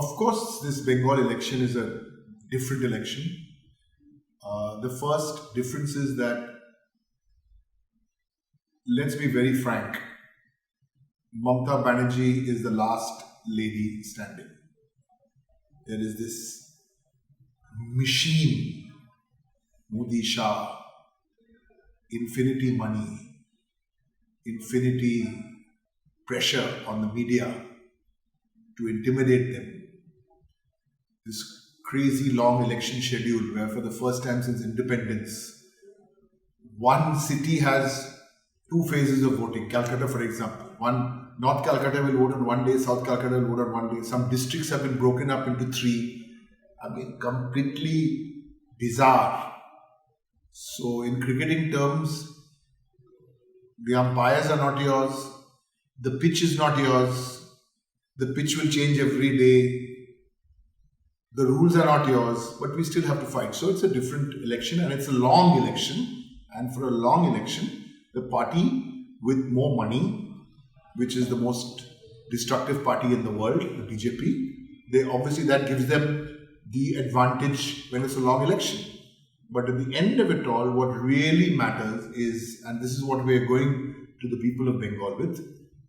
Of course, this Bengal election is a different election. The first difference is that, let's be very frank, Mamata Banerjee is the last lady standing. There is this machine, Modi Shah, infinity money, infinity pressure on the media to intimidate them. This crazy long election schedule where for the first time since independence, one city has two phases of voting. Calcutta, for example. North Calcutta will vote on one day, South Calcutta will vote on one day. Some districts have been broken up into three. Completely bizarre. So in cricketing terms, the umpires are not yours. The pitch is not yours. The pitch will change every day. The rules are not yours, but we still have to fight. So it's a different election and it's a long election. And for a long election, the party with more money, which is the most destructive party in the world, the BJP, obviously that gives them the advantage when it's a long election. But at the end of it all, what really matters is, and this is what we are going to the people of Bengal with,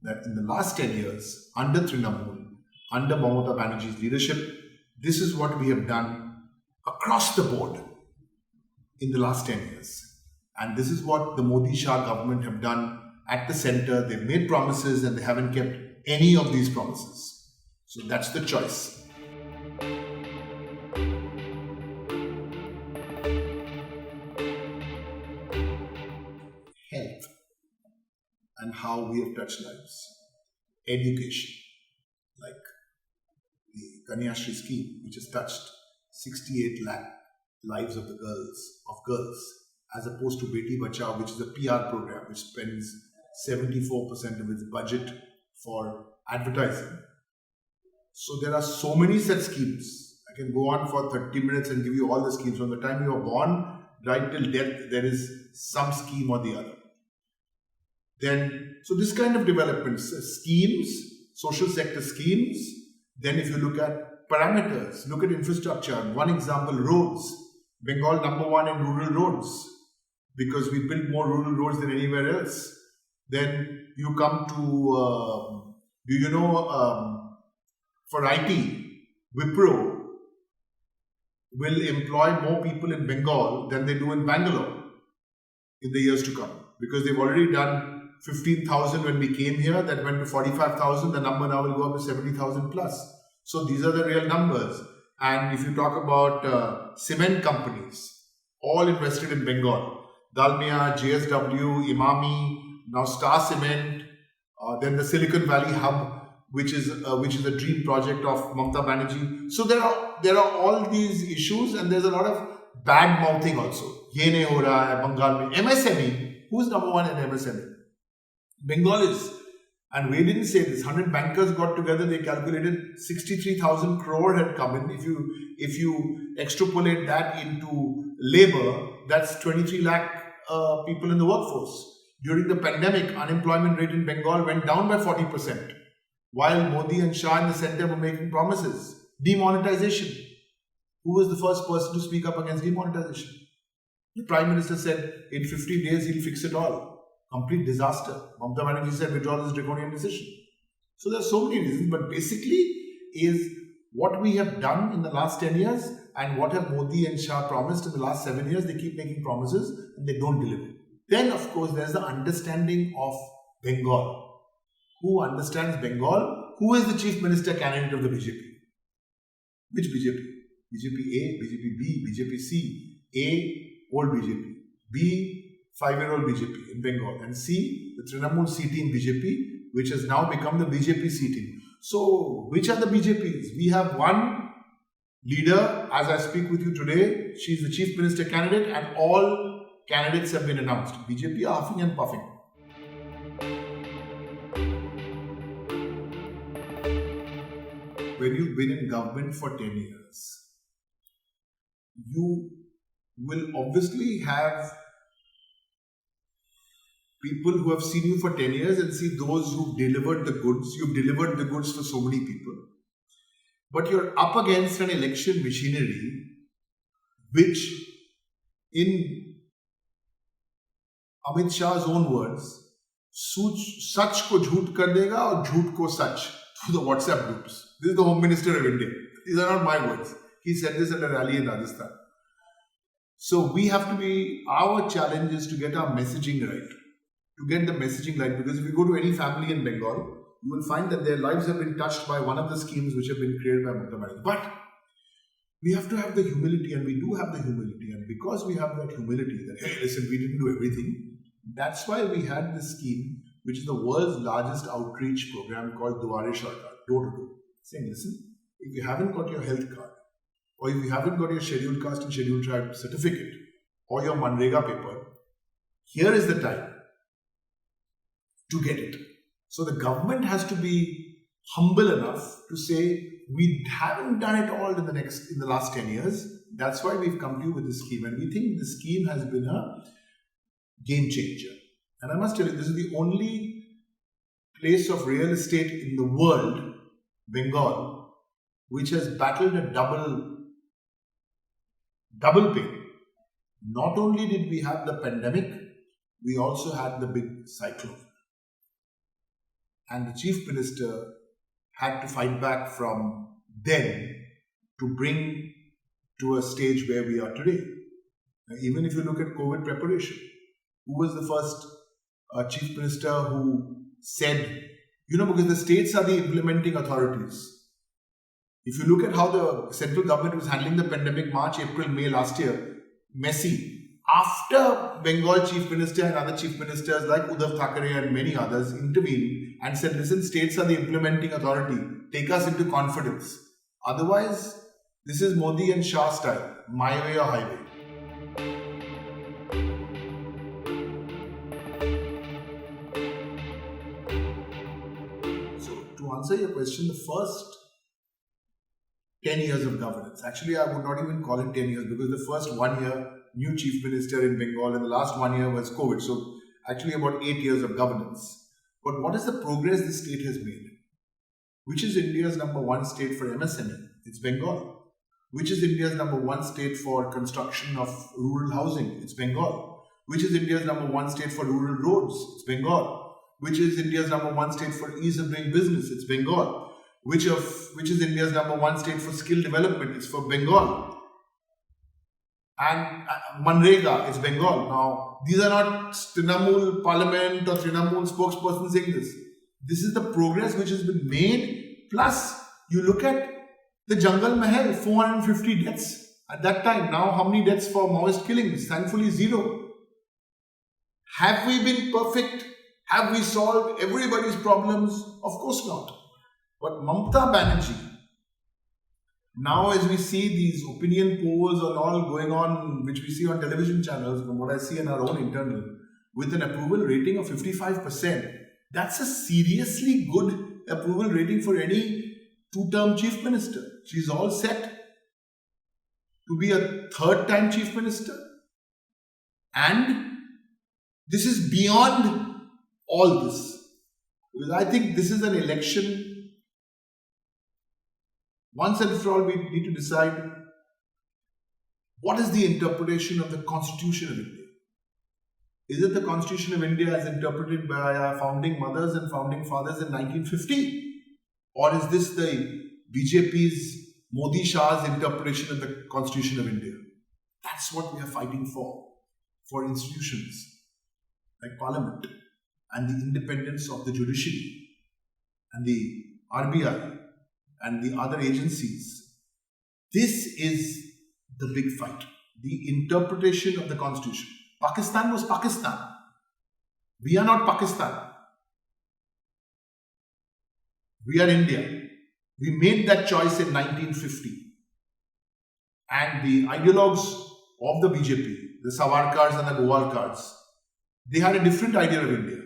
that in the last 10 years, under Trinamool, under Mamata Banerjee's leadership, this is what we have done across the board in the last 10 years. And this is what the Modi Shah government have done at the center. They've made promises and they haven't kept any of these promises. So that's the choice. Health and how we have touched lives. Education, like the Kanyashri scheme, which has touched 68 lakh lives of girls, as opposed to Beti Bachao, which is a PR program which spends 74% of its budget for advertising. So there are so many such schemes. I can go on for 30 minutes and give you all the schemes. From the time you are born right till death, there is some scheme or the other. So this kind of developments, schemes, social sector schemes. Then if you look at parameters, look at infrastructure. One example, roads. Bengal #1 in rural roads because we build more rural roads than anywhere else. Then you come to, for IT, Wipro will employ more people in Bengal than they do in Bangalore in the years to come because they've already done 15,000 when we came here, that went to 45,000, the number now will go up to 70,000 plus. So these are the real numbers. And if you talk about cement companies, all invested in Bengal, Dalmia, JSW, Imami, now Star Cement, then the Silicon Valley Hub, which is a dream project of Mamata Banerjee. So there are all these issues and there's a lot of bad mouthing also. Ye nahi ho raha hai, Bengal mein. MSME, who's #1 in MSME? Bengal is. And we didn't say this. 100 bankers got together. They calculated 63,000 crore had come in. If you extrapolate that into labor, that's 23 lakh people in the workforce. During the pandemic, unemployment rate in Bengal went down by 40%. While Modi and Shah in the center were making promises. Demonetization. Who was the first person to speak up against demonetization? The Prime Minister said in 50 days he'll fix it all. Complete disaster. Mamata Banerjee said withdraw this draconian decision. So there are so many reasons, but basically is what we have done in the last 10 years and what have Modi and Shah promised in the last 7 years. They keep making promises and they don't deliver. Then of course there's the understanding of Bengal. Who understands Bengal? Who is the Chief Minister candidate of the BJP? Which BJP? BJP A, BJP B, BJP C. A, old BJP. B, 5-year-old BJP in Bengal, and C, the Trinamool C team BJP, which has now become the BJP C team. So, which are the BJPs? We have one leader, as I speak with you today, she is the Chief Minister candidate, and all candidates have been announced. BJP are huffing and puffing. When you've been in government for 10 years, you will obviously have people who have seen you for 10 years and see those who've delivered the goods. You've delivered the goods for so many people. But you're up against an election machinery which, in Amit Shah's own words, सच को झूठ कर देगा और झूठ को सच through the WhatsApp groups. This is the Home Minister of India. These are not my words. He said this at a rally in Rajasthan. So we have to be, our challenge is to get our messaging right. To get the messaging right, because if you go to any family in Bengal, you will find that their lives have been touched by one of the schemes which have been created by Mamata Banerjee. But we have to have the humility, and we do have the humility. And because we have that humility, that, hey, listen, we didn't do everything, that's why we had this scheme, which is the world's largest outreach program called Duare Sarkar, door to door. Saying, listen, if you haven't got your health card, or if you haven't got your scheduled caste and scheduled tribe certificate, or your Manrega paper, here is the time to get it. So the government has to be humble enough to say, we haven't done it all in the last 10 years. That's why we've come to you with this scheme. And we think this scheme has been a game changer. And I must tell you, this is the only place of real estate in the world, Bengal, which has battled a double pain. Not only did we have the pandemic, we also had the big cyclone. And the Chief Minister had to fight back from then to bring to a stage where we are today. Now, even if you look at COVID preparation, who was the first Chief Minister who said, because the states are the implementing authorities. If you look at how the central government was handling the pandemic March, April, May last year, messy. After Bengal Chief Minister and other Chief Ministers like Uddhav Thackeray and many others intervened and said, listen, states are the implementing authority. Take us into confidence. Otherwise, this is Modi and Shah style. My way or highway. So, to answer your question, the first 10 years of governance. Actually, I would not even call it 10 years because the first 1 year, new Chief Minister in Bengal, and the last 1 year was COVID. So, actually about 8 years of governance. But what is the progress the state has made? Which is India's #1 state for MSME? It's Bengal. Which is India's #1 state for construction of rural housing? It's Bengal. Which is India's #1 state for rural roads? It's Bengal. Which is India's #1 state for ease of doing business? It's Bengal. Which is India's #1 state for skill development? It's for Bengal. And Manrega is Bengal. Now, these are not Trinamool Parliament or Trinamool spokesperson saying this. This is the progress which has been made. Plus, you look at the Jungle Mahal, 450 deaths at that time. Now, how many deaths for Maoist killings? Thankfully, 0. Have we been perfect? Have we solved everybody's problems? Of course not. But Mamata Banerjee, now as we see these opinion polls and all going on, which we see on television channels, from what I see in our own internal, with an approval rating of 55%, that's a seriously good approval rating for any two-term Chief Minister. She's all set to be a third-time Chief Minister. And this is beyond all this. Because I think this is an election. Once and for all, we need to decide what is the interpretation of the Constitution of India. Is it the Constitution of India as interpreted by our founding mothers and founding fathers in 1950? Or is this the BJP's Modi Shah's interpretation of the Constitution of India? That's what we are fighting for institutions like Parliament and the independence of the judiciary and the RBI and the other agencies. This is the big fight. The interpretation of the Constitution. Pakistan was Pakistan. We are not Pakistan. We are India. We made that choice in 1950. And the ideologues of the BJP, the Savarkars and the Govalkars, they had a different idea of India.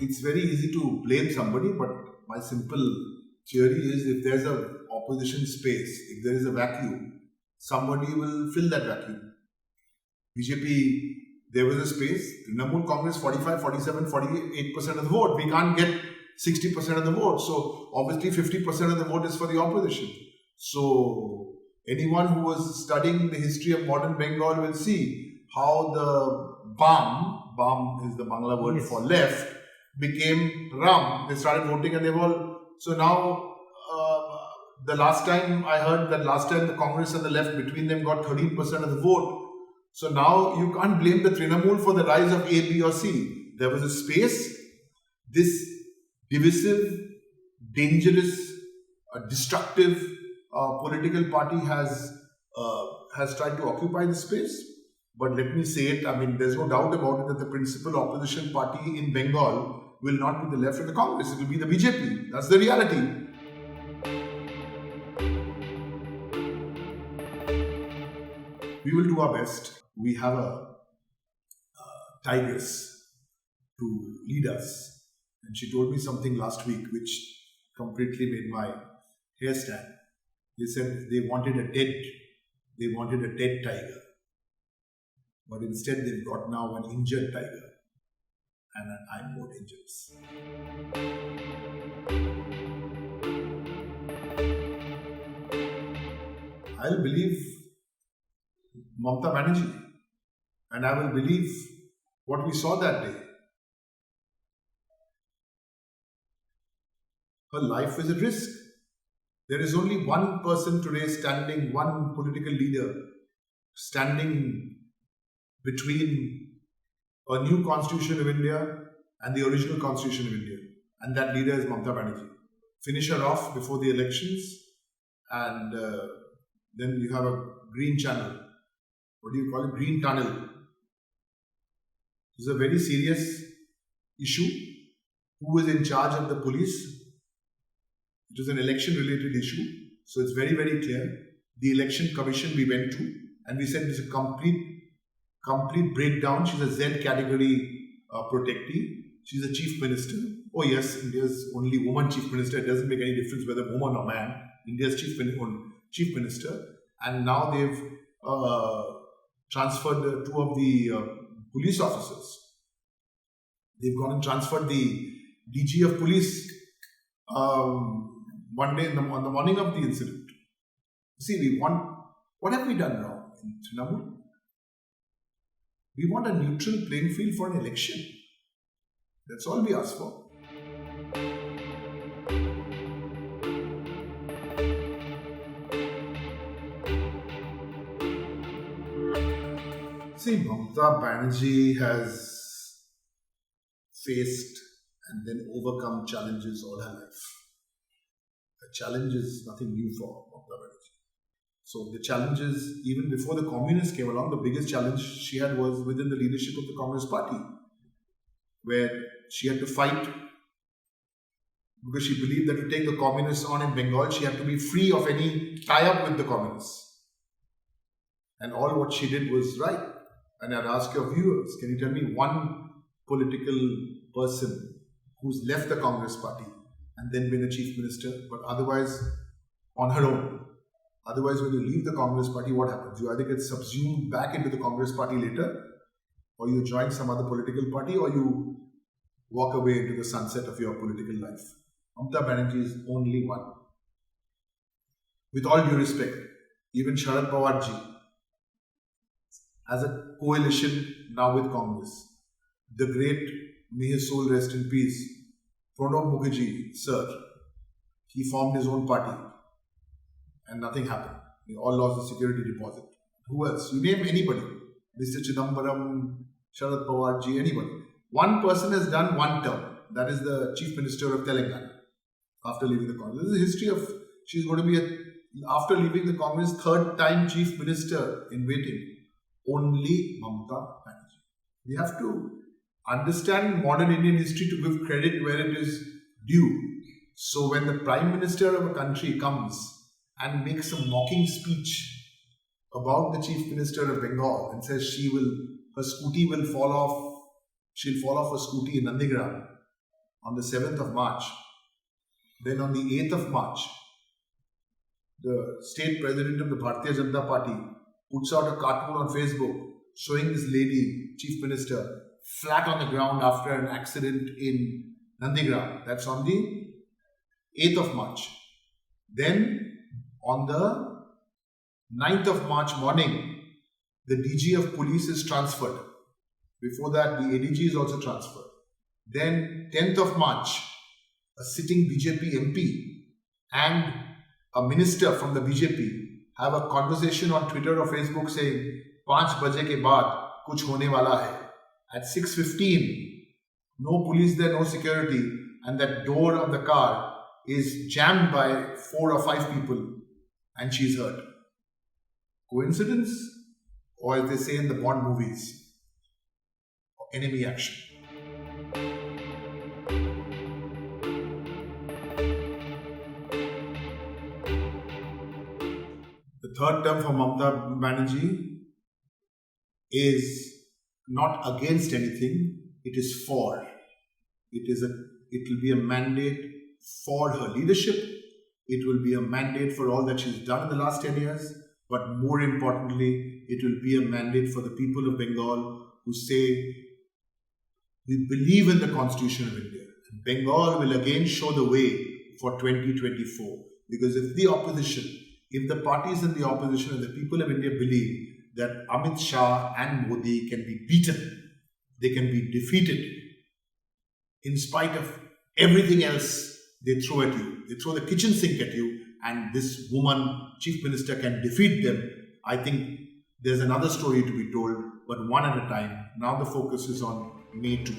It's very easy to blame somebody, but my simple theory is if there's an opposition space, if there is a vacuum, somebody will fill that vacuum. BJP There was a space. Trinamool Congress 45, 47, 48% of the vote. We can't get 60% of the vote. So obviously 50% of the vote is for the opposition. So anyone who was studying the history of modern Bengal will see how the BAM is the Bangla word for left, became Ram. They started voting and they were so now the last time I heard that the Congress and the left between them got 13% of the vote. So now you can't blame the Trinamool for the rise of A, B or C. There was a space. This divisive, dangerous, destructive political party has tried to occupy the space. But let me say it, I mean, there's no doubt about it that the principal opposition party in Bengal will not be the left or the Congress. It will be the BJP. That's the reality. We will do our best. We have a tigress to lead us. And she told me something last week which completely made my hair stand. They said they wanted a dead tiger. But instead they've got now an injured tiger. And I'm more dangerous. I'll believe Mamata Banerjee. And I will believe what we saw that day. Her life is at risk. There is only one person today standing, one political leader standing between a new constitution of India and the original constitution of India. And that leader is Mamata Banerjee. Finish her off before the elections and then you have a green channel. What do you call it? Green tunnel. This is a very serious issue. Who is in charge of the police? It was an election-related issue. So it's very, very clear. The election commission we went to and we said it's a complete breakdown. She's a Z category protectee. She's a chief minister. Oh yes, India's only woman chief minister. It doesn't make any difference whether woman or man. India's chief minister. And now they've transferred two of the police officers. They've gone and transferred the DG of police one day on the morning of the incident. See, what have we done now in Trinamool? We want a neutral playing field for an election. That's all we ask for. See, Mamata Banerjee has faced and then overcome challenges all her life. A challenge is nothing new for Mamata Banerjee. So the challenges, even before the communists came along, the biggest challenge she had was within the leadership of the Congress party, where she had to fight because she believed that to take the communists on in Bengal, she had to be free of any tie-up with the communists. And all what she did was right. And I'd ask your viewers, can you tell me one political person who's left the Congress party and then been a chief minister, but otherwise on her own? Otherwise, when you leave the Congress party, what happens? You either get subsumed back into the Congress party later, or you join some other political party, or you walk away into the sunset of your political life. Mamata Banerjee is only one. With all due respect, even Sharad Pawar ji has a coalition now with Congress. The great, may his soul rest in peace, Pranab Mukherjee, sir, he formed his own party and nothing happened. They all lost the security deposit. Who else? You name anybody. Mr. Chidambaram, Sharad Pawar ji, anybody. One person has done one term. That is the Chief Minister of Telangana after leaving the Congress. This is the history of, she's going to be, after leaving the Congress, third time Chief Minister in waiting. Only Mamata Banerjee. We have to understand modern Indian history to give credit where it is due. So when the Prime Minister of a country comes and makes a mocking speech about the Chief Minister of Bengal and says her scooty will fall off, she'll fall off her scooty in Nandigram on the 7th of March. Then on the 8th of March, the state president of the Bharatiya Janata Party puts out a cartoon on Facebook showing this lady, Chief Minister, flat on the ground after an accident in Nandigram. That's on the 8th of March. Then on the 9th of March morning, the DG of police is transferred. Before that, the ADG is also transferred. Then 10th of March, a sitting BJP MP and a minister from the BJP have a conversation on Twitter or Facebook saying 5 baje ke baad kuch hone wala hai. At 6:15, no police there, no security, and that door of the car is jammed by 4 or 5 people and she's hurt. Coincidence? Or as they say in the Bond movies, enemy action. The third term for Mamata Banerjee is not against anything, it is for. It will be a mandate for her leadership. It will be a mandate for all that she's done in the last 10 years. But more importantly, it will be a mandate for the people of Bengal who say, we believe in the Constitution of India. Bengal will again show the way for 2024. Because if the parties in the opposition and the people of India believe that Amit Shah and Modi can be beaten, they can be defeated, in spite of everything else they throw at you. They throw the kitchen sink at you, and this woman, Chief Minister, can defeat them. I think there's another story to be told, but one at a time. Now the focus is on May 2.